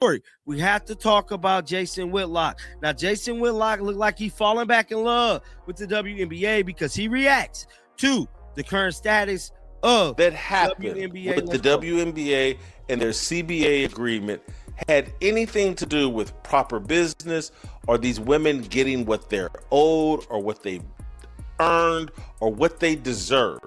story. We have to talk about Jason Whitlock. Now, Jason Whitlock looked like he's falling back in love with the WNBA because he reacts to the current status of that happened WNBA. with the WNBA and their CBA agreement had anything to do with proper business or these women getting what they're owed or what they earned or what they deserve.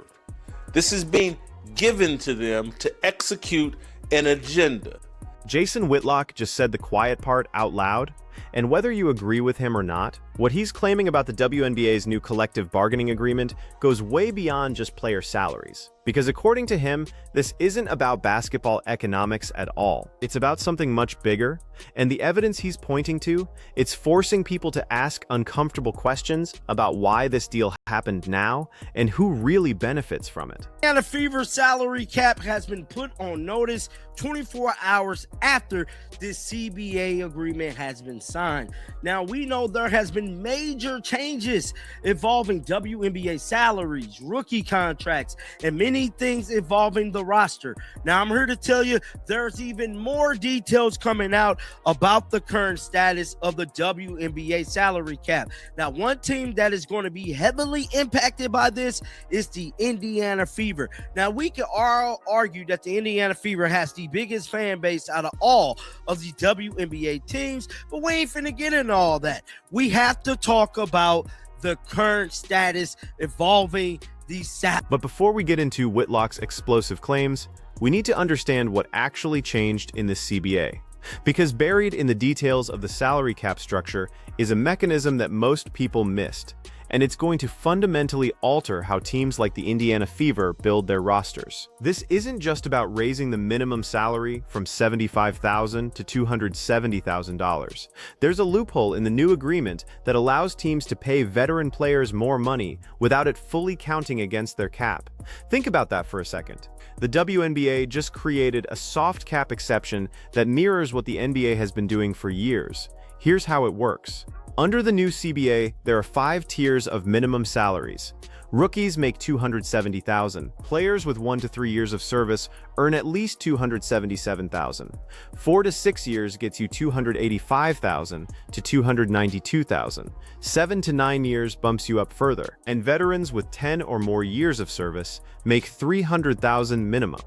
This is being given to them to execute an agenda. Jason Whitlock just said the quiet part out loud, and whether you agree with him or not, what he's claiming about the WNBA's new collective bargaining agreement goes way beyond just player salaries. Because according to him, this isn't about basketball economics at all. It's about something much bigger, and the evidence he's pointing to, it's forcing people to ask uncomfortable questions about why this deal happened now and who really benefits from it. Indiana Fever salary cap has been put on notice 24 hours after this CBA agreement has been signed. Now, we know there has been major changes involving WNBA salaries, rookie contracts, and many things involving the roster. Now, I'm here to tell you there's even more details coming out about the current status of the WNBA salary cap. Now, one team that is going to be heavily impacted by this is the Indiana Fever. Now, we can all argue that the Indiana Fever has the biggest fan base out of all of the WNBA teams, but we ain't finna get into all that. We have to talk about the current status involving the But before we get into Whitlock's explosive claims, we need to understand what actually changed in the CBA. Because buried in the details of the salary cap structure is a mechanism that most people missed, and it's going to fundamentally alter how teams like the Indiana Fever build their rosters. This isn't just about raising the minimum salary from $75,000 to $270,000. There's a loophole in the new agreement that allows teams to pay veteran players more money without it fully counting against their cap. Think about that for a second. The WNBA just created a soft cap exception that mirrors what the NBA has been doing for years. Here's how it works. Under the new CBA, there are 5 tiers of minimum salaries. Rookies make $270,000. Players with 1 to 3 years of service earn at least $277,000. 4 to 6 years gets you $285,000 to $292,000. 7 to 9 years bumps you up further. And veterans with 10 or more years of service make $300,000 minimum.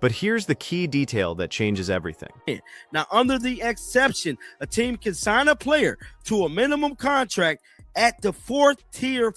But here's the key detail that changes everything. Now, under the exception, a team can sign a player to a minimum contract at the 4th tier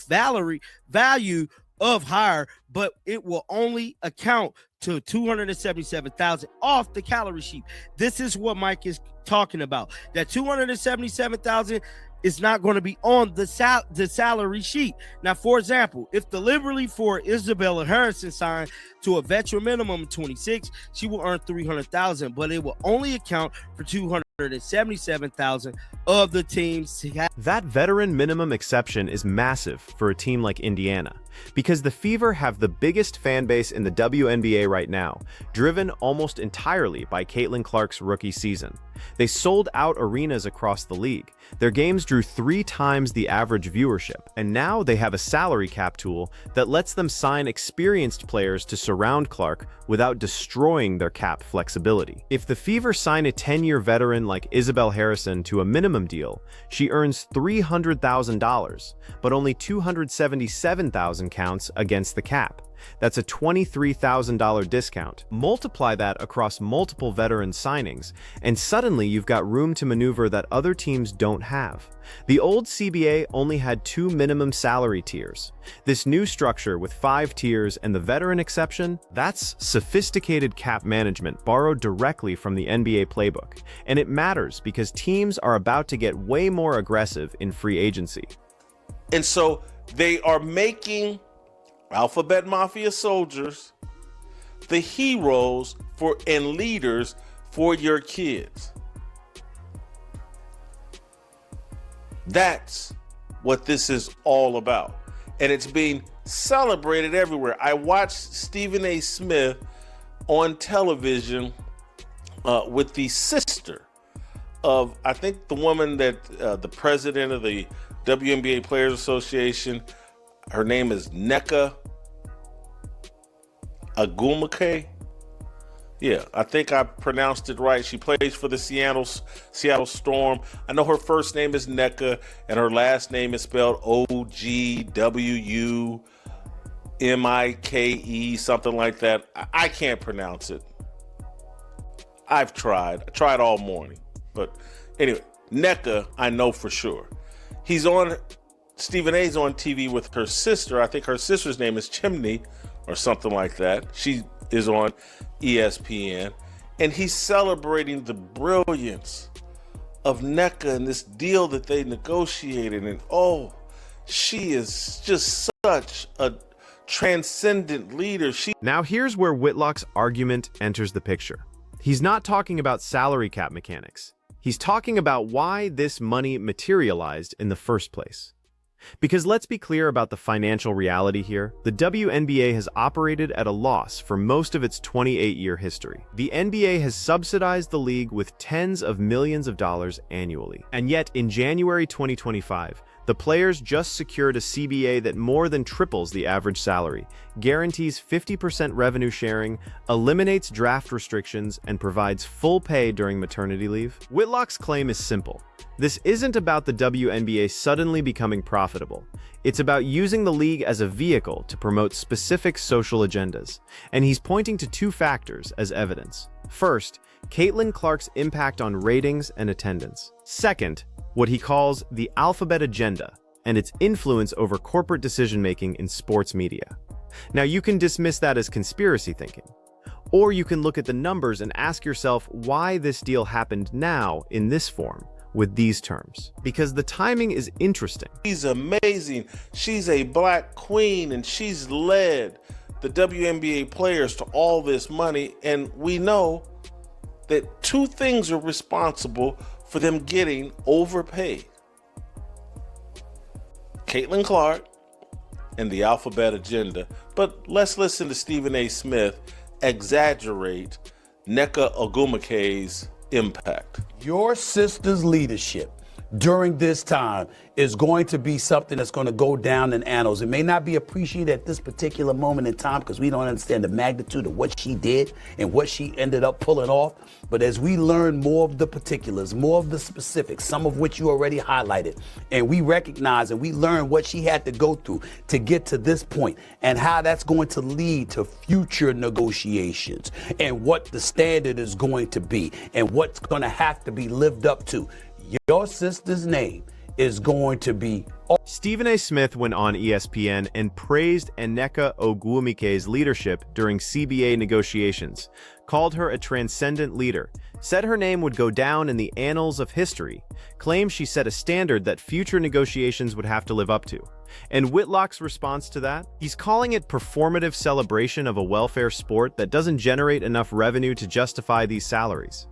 value of hire, but it will only account to $277,000 off the salary sheet. This is what Mike is talking about. That $277,000 is not going to be on the salary sheet. Now, for example, if deliberately for Isabella Harrison signed to a veteran minimum of 26, she will earn $300,000, but it will only account for $277,000 of the team's. That veteran minimum exception is massive for a team like Indiana, because the Fever have the biggest fan base in the WNBA right now, driven almost entirely by Caitlin Clark's rookie season. They sold out arenas across the league. Their games drew 3 times the average viewership, and now they have a salary cap tool that lets them sign experienced players to surround Clark without destroying their cap flexibility. If the Fever sign a 10-year veteran like Isabel Harrison to a minimum deal, she earns $300,000, but only $277,000 counts against the cap. That's a $23,000 discount. Multiply that across multiple veteran signings, and suddenly you've got room to maneuver that other teams don't have. The old CBA only had 2 minimum salary tiers. This new structure with 5 tiers and the veteran exception, that's sophisticated cap management borrowed directly from the NBA playbook. And it matters because teams are about to get way more aggressive in free agency. And so they are making Alphabet Mafia soldiers the heroes and leaders for your kids. That's what this is all about. And it's being celebrated everywhere. I watched Stephen A. Smith on television with the sister of, I think, the woman that the president of the WNBA Players Association, her name is Nneka Agumake. Yeah, I think I pronounced it right. She plays for the Seattle Storm. I know her first name is Nneka, and her last name is spelled Ogwumike, something like that. I can't pronounce it. I've tried. I tried all morning. But anyway, Nneka, I know for sure. Stephen A's on TV with her sister. I think her sister's name is Chimney or something like that. She is on ESPN. And he's celebrating the brilliance of Nneka and this deal that they negotiated. And she is just such a transcendent leader. Now here's where Whitlock's argument enters the picture. He's not talking about salary cap mechanics. He's talking about why this money materialized in the first place. Because let's be clear about the financial reality here. The WNBA has operated at a loss for most of its 28-year history. The NBA has subsidized the league with tens of millions of dollars annually. And yet, in January 2025, the players just secured a CBA that more than triples the average salary, guarantees 50% revenue sharing, eliminates draft restrictions, and provides full pay during maternity leave. Whitlock's claim is simple. This isn't about the WNBA suddenly becoming profitable. It's about using the league as a vehicle to promote specific social agendas. And he's pointing to two factors as evidence. First, Caitlin Clark's impact on ratings and attendance. Second, what he calls the alphabet agenda and its influence over corporate decision-making in sports media. Now, you can dismiss that as conspiracy thinking. Or you can look at the numbers and ask yourself why this deal happened now in this form, with these terms. Because the timing is interesting. She's amazing. She's a black queen, and she's led the WNBA players to all this money. And we know that two things are responsible for them getting overpaid: Caitlin Clark and the alphabet agenda. But let's listen to Stephen A. Smith exaggerate Nneka Ogwumike's impact. Your sister's leadership during this time is going to be something that's going to go down in annals. It may not be appreciated at this particular moment in time because we don't understand the magnitude of what she did and what she ended up pulling off. But as we learn more of the particulars, more of the specifics, some of which you already highlighted, and we recognize and we learn what she had to go through to get to this point and how that's going to lead to future negotiations and what the standard is going to be and what's going to have to be lived up to. Your sister's name is going to be... Stephen A. Smith went on ESPN and praised Nneka Ogwumike's leadership during CBA negotiations, called her a transcendent leader, said her name would go down in the annals of history, claimed she set a standard that future negotiations would have to live up to. And Whitlock's response to that? He's calling it performative celebration of a welfare sport that doesn't generate enough revenue to justify these salaries.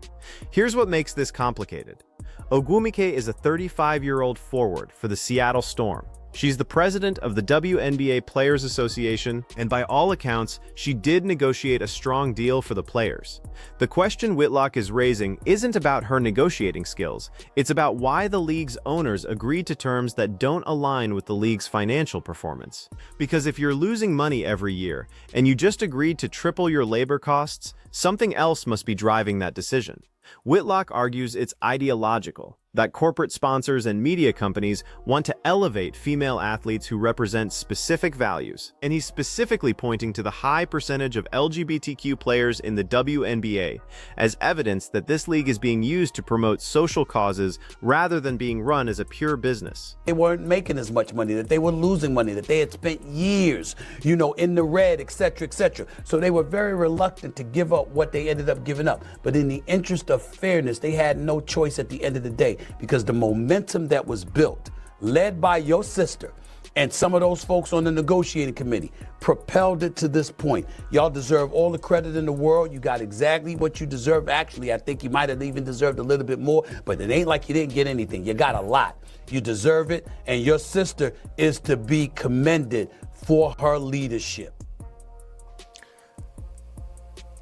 Here's what makes this complicated. Ogwumike is a 35-year-old forward for the Seattle Storm. She's the president of the WNBA Players Association, and by all accounts, she did negotiate a strong deal for the players. The question Whitlock is raising isn't about her negotiating skills, it's about why the league's owners agreed to terms that don't align with the league's financial performance. Because if you're losing money every year, and you just agreed to triple your labor costs, something else must be driving that decision. Whitlock argues it's ideological, that corporate sponsors and media companies want to elevate female athletes who represent specific values, and he's specifically pointing to the high percentage of LGBTQ players in the WNBA as evidence that this league is being used to promote social causes rather than being run as a pure business. They weren't making as much money, that they were losing money, that they had spent years, in the red, etc., etc. So they were very reluctant to give up what they ended up giving up. But in the interest of fairness, they had no choice at the end of the day, because the momentum that was built, led by your sister and some of those folks on the negotiating committee, propelled it to this point. Y'all deserve all the credit in the world. You got exactly what you deserve. Actually, I think you might have even deserved a little bit more, but it ain't like you didn't get anything. You got a lot. You deserve it, and your sister is to be commended for her leadership.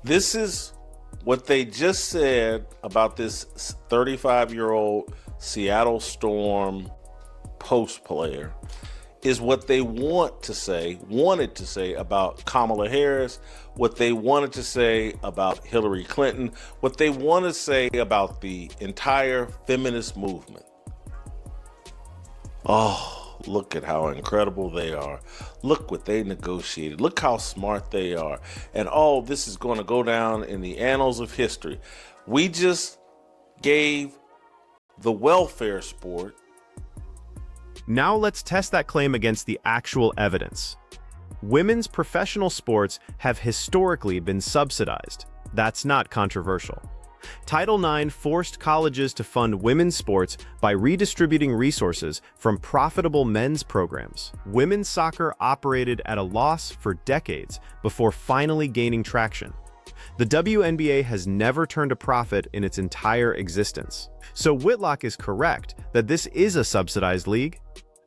This is what they just said about this 35-year-old Seattle Storm post player is what they wanted to say about Kamala Harris, what they wanted to say about Hillary Clinton, what they want to say about the entire feminist movement. Oh, look at how incredible they are. Look what they negotiated. Look how smart they are. And oh, this is going to go down in the annals of history. We just gave the welfare sport. Now let's test that claim against the actual evidence. Women's professional sports have historically been subsidized. That's not controversial. Title IX forced colleges to fund women's sports by redistributing resources from profitable men's programs. Women's soccer operated at a loss for decades before finally gaining traction. The WNBA has never turned a profit in its entire existence. So Whitlock is correct that this is a subsidized league.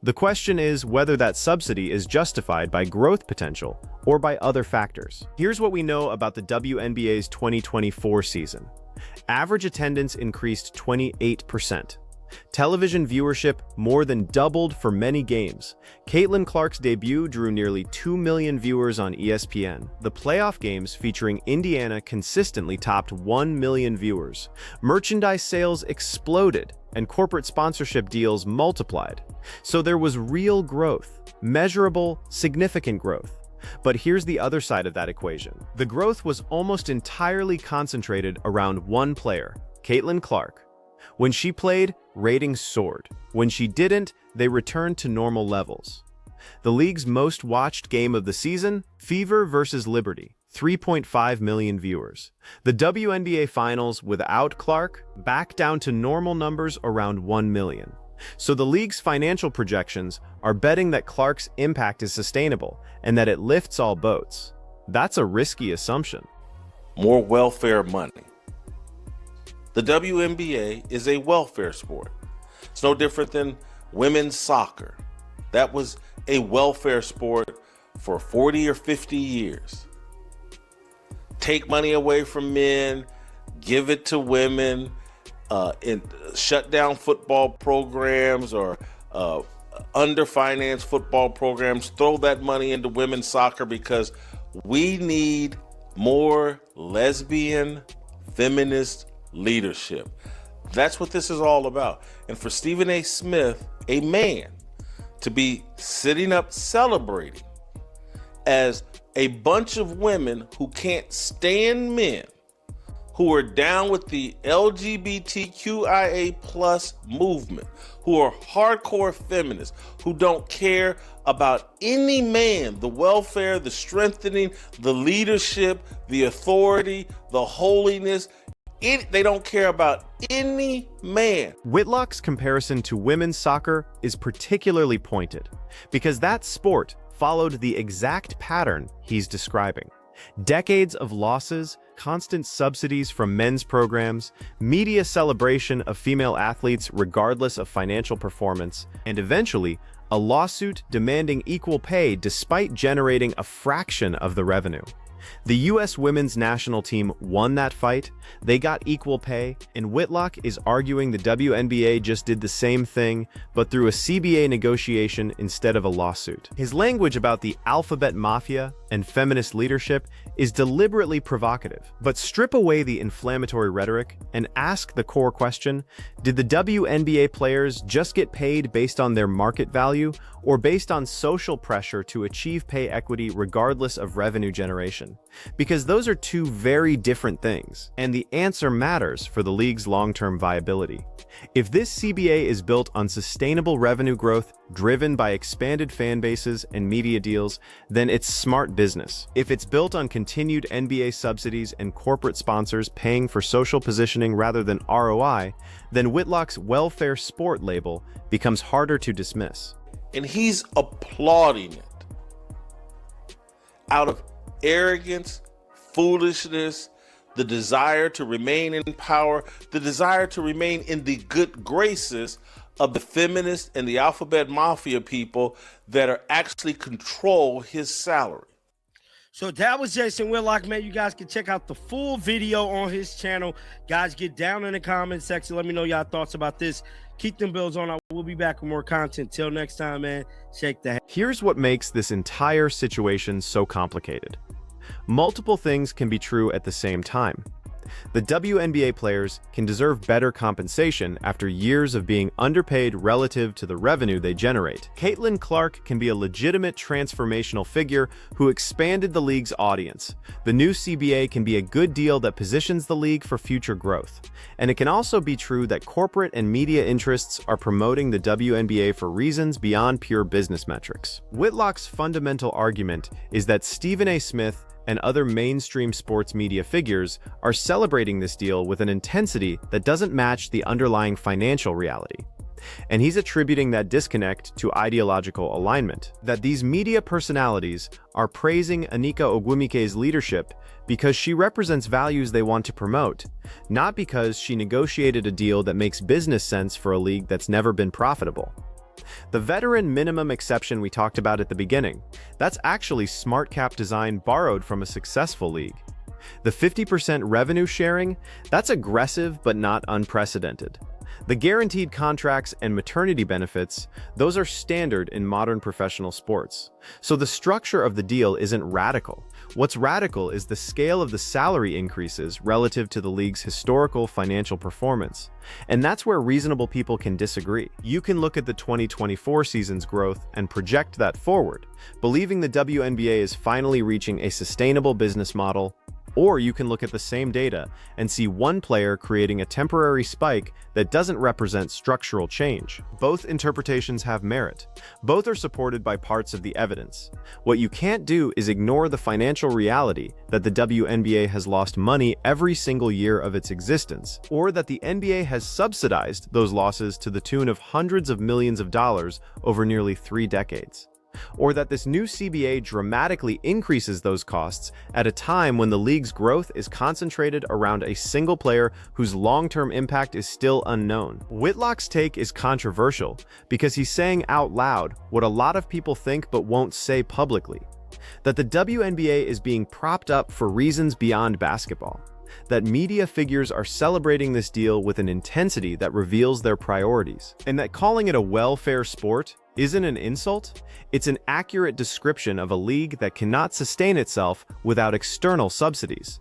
The question is whether that subsidy is justified by growth potential or by other factors. Here's what we know about the WNBA's 2024 season. Average attendance increased 28%. Television viewership more than doubled for many games. Caitlin Clark's debut drew nearly 2 million viewers on ESPN. The playoff games featuring Indiana consistently topped 1 million viewers. Merchandise sales exploded, and corporate sponsorship deals multiplied. So there was real growth, measurable, significant growth. But here's the other side of that equation. The growth was almost entirely concentrated around one player, Caitlin Clark. When she played, ratings soared. When she didn't, they returned to normal levels. The league's most watched game of the season, Fever versus Liberty, 3.5 million viewers. The WNBA Finals without Clark, back down to normal numbers around 1 million. So the league's financial projections are betting that Clark's impact is sustainable and that it lifts all boats. That's a risky assumption. More welfare money. The WNBA is a welfare sport. It's no different than women's soccer. That was a welfare sport for 40 or 50 years. Take money away from men, give it to women, and shut down football programs or underfinanced football programs, throw that money into women's soccer because we need more lesbian, feminist leadership. That's what this is all about. And for Stephen A. Smith, a man, to be sitting up celebrating as a bunch of women who can't stand men, who are down with the LGBTQIA plus movement, who are hardcore feminists, who don't care about any man, the welfare, the strengthening, the leadership, the authority, the holiness. They don't care about any man. Whitlock's comparison to women's soccer is particularly pointed because that sport followed the exact pattern he's describing. Decades of losses, constant subsidies from men's programs, media celebration of female athletes regardless of financial performance, and eventually a lawsuit demanding equal pay despite generating a fraction of the revenue. The U.S. women's national team won that fight, they got equal pay, and Whitlock is arguing the WNBA just did the same thing, but through a CBA negotiation instead of a lawsuit. His language about the alphabet mafia and feminist leadership is deliberately provocative, but strip away the inflammatory rhetoric and ask the core question, did the WNBA players just get paid based on their market value or based on social pressure to achieve pay equity regardless of revenue generation? Because those are two very different things, and the answer matters for the league's long-term viability. If this CBA is built on sustainable revenue growth driven by expanded fan bases and media deals, then it's smart business. If it's built on continued NBA subsidies and corporate sponsors paying for social positioning rather than ROI, then Whitlock's welfare sport label becomes harder to dismiss. And he's applauding it out of arrogance, foolishness, the desire to remain in power, the desire to remain in the good graces of the feminists and the alphabet mafia people that are actually control his salary. So that was Jason Whitlock, man. You guys can check out the full video on his channel. Guys, get down in the comment section. Let me know y'all thoughts about this. Keep them bills on. We'll be back with more content. Till next time, man. Shake the hand. Here's what makes this entire situation so complicated. Multiple things can be true at the same time. The WNBA players can deserve better compensation after years of being underpaid relative to the revenue they generate. Caitlin Clark can be a legitimate transformational figure who expanded the league's audience. The new CBA can be a good deal that positions the league for future growth. And it can also be true that corporate and media interests are promoting the WNBA for reasons beyond pure business metrics. Whitlock's fundamental argument is that Stephen A. Smith and other mainstream sports media figures are celebrating this deal with an intensity that doesn't match the underlying financial reality. And he's attributing that disconnect to ideological alignment, that these media personalities are praising Anika Ogwumike's leadership because she represents values they want to promote, not because she negotiated a deal that makes business sense for a league that's never been profitable. The veteran minimum exception we talked about at the beginning, that's actually smart cap design borrowed from a successful league. The 50% revenue sharing, that's aggressive but not unprecedented. The guaranteed contracts and maternity benefits, those are standard in modern professional sports. So the structure of the deal isn't radical. What's radical is the scale of the salary increases relative to the league's historical financial performance. And that's where reasonable people can disagree. You can look at the 2024 season's growth and project that forward, believing the WNBA is finally reaching a sustainable business model. Or you can look at the same data and see one player creating a temporary spike that doesn't represent structural change. Both interpretations have merit. Both are supported by parts of the evidence. What you can't do is ignore the financial reality that the WNBA has lost money every single year of its existence, or that the NBA has subsidized those losses to the tune of hundreds of millions of dollars over nearly 3 decades. Or that this new CBA dramatically increases those costs at a time when the league's growth is concentrated around a single player whose long-term impact is still unknown. Whitlock's take is controversial because he's saying out loud what a lot of people think but won't say publicly: that the WNBA is being propped up for reasons beyond basketball, that media figures are celebrating this deal with an intensity that reveals their priorities, and that calling it a welfare sport isn't an insult. It's an accurate description of a league that cannot sustain itself without external subsidies.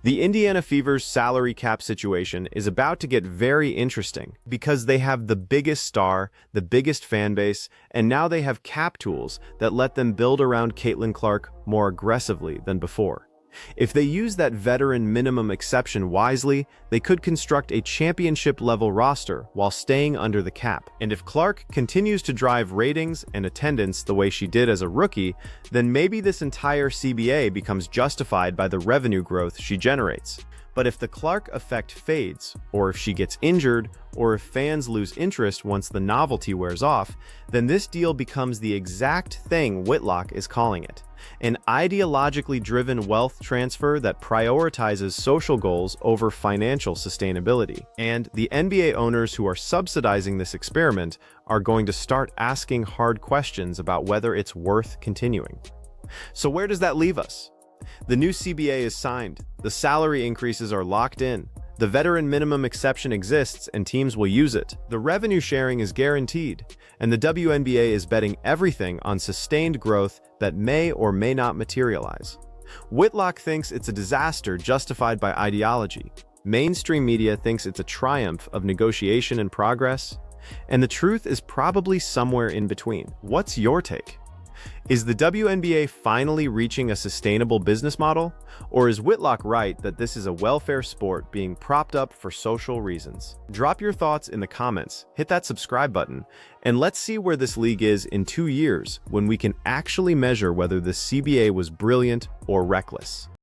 The Indiana Fever's salary cap situation is about to get very interesting because they have the biggest star, the biggest fan base, and now they have cap tools that let them build around Caitlin Clark more aggressively than before. If they use that veteran minimum exception wisely, they could construct a championship-level roster while staying under the cap. And if Clark continues to drive ratings and attendance the way she did as a rookie, then maybe this entire CBA becomes justified by the revenue growth she generates. But if the Clark effect fades, or if she gets injured, or if fans lose interest once the novelty wears off, then this deal becomes the exact thing Whitlock is calling it: an ideologically driven wealth transfer that prioritizes social goals over financial sustainability. And the NBA owners who are subsidizing this experiment are going to start asking hard questions about whether it's worth continuing. So where does that leave us? The new CBA is signed, the salary increases are locked in, the veteran minimum exception exists and teams will use it, the revenue sharing is guaranteed, and the WNBA is betting everything on sustained growth that may or may not materialize. Whitlock thinks it's a disaster justified by ideology. Mainstream media thinks it's a triumph of negotiation and progress, and the truth is probably somewhere in between. What's your take? Is the WNBA finally reaching a sustainable business model? Or is Whitlock right that this is a welfare sport being propped up for social reasons? Drop your thoughts in the comments, hit that subscribe button, and let's see where this league is in 2 years when we can actually measure whether the CBA was brilliant or reckless.